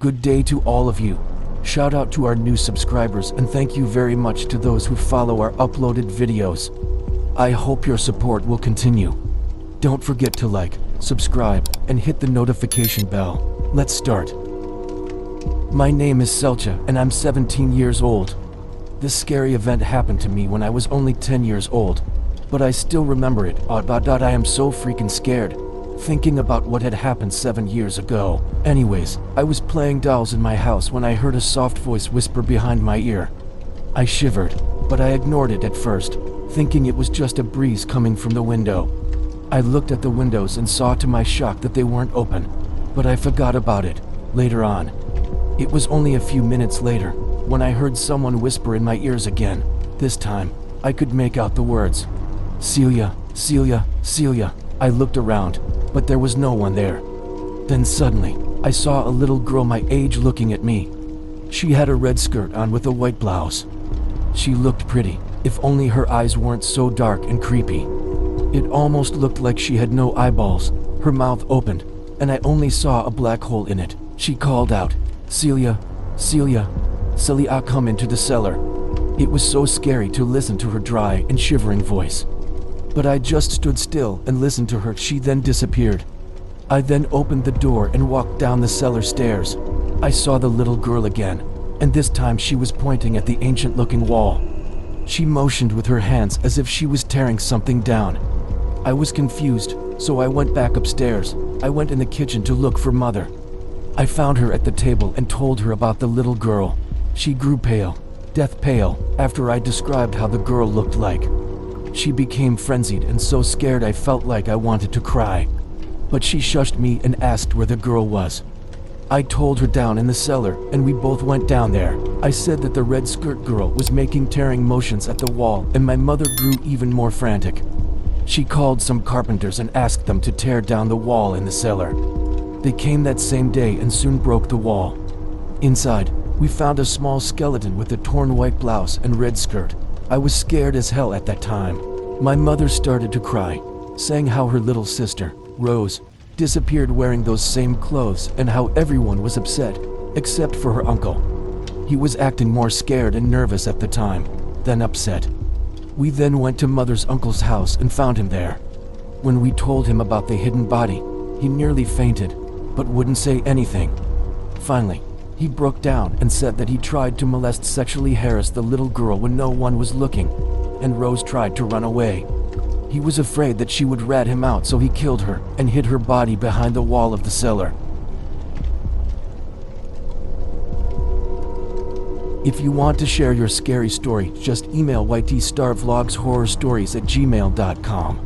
Good day to all of you. Shout out to our new subscribers and thank you very much to those who follow our uploaded videos. I hope your support will continue. Don't forget to like, subscribe, and hit the notification bell. Let's start. My name is Selcha and I'm 17 years old. This scary event happened to me when I was only 10 years old, but I still remember it. I am so freaking scared, thinking about what had happened 7 years ago. Anyways, I was playing dolls in my house when I heard a soft voice whisper behind my ear. I shivered, but I ignored it at first, thinking it was just a breeze coming from the window. I looked at the windows and saw to my shock that they weren't open, but I forgot about it later on. It was only a few minutes later when I heard someone whisper in my ears again. This time, I could make out the words, "Celia, Celia, Celia." I looked around, but there was no one there. Then suddenly, I saw a little girl my age looking at me. She had a red skirt on with a white blouse. She looked pretty, if only her eyes weren't so dark and creepy. It almost looked like she had no eyeballs. Her mouth opened, and I only saw a black hole in it. She called out, "Celia, Celia, Celia, come into the cellar." It was so scary to listen to her dry and shivering voice. But I just stood still and listened to her. She then disappeared. I then opened the door and walked down the cellar stairs. I saw the little girl again, and this time she was pointing at the ancient-looking wall. She motioned with her hands as if she was tearing something down. I was confused, so I went back upstairs. I went in the kitchen to look for Mother. I found her at the table and told her about the little girl. She grew pale, death pale, after I described how the girl looked like. She became frenzied and so scared I felt like I wanted to cry. But she shushed me and asked where the girl was. I told her down in the cellar, and we both went down there. I said that the red skirt girl was making tearing motions at the wall, and my mother grew even more frantic. She called some carpenters and asked them to tear down the wall in the cellar. They came that same day and soon broke the wall. Inside, we found a small skeleton with a torn white blouse and red skirt. I was scared as hell at that time. My mother started to cry, saying how her little sister, Rose, disappeared wearing those same clothes and how everyone was upset, except for her uncle. He was acting more scared and nervous at the time than upset. We then went to Mother's uncle's house and found him there. When we told him about the hidden body, he nearly fainted, but wouldn't say anything. Finally, he broke down and said that he tried to sexually harass the little girl when no one was looking, and Rose tried to run away. He was afraid that she would rat him out, so he killed her and hid her body behind the wall of the cellar. If you want to share your scary story, just email ytstarvlogshorrorstories@gmail.com.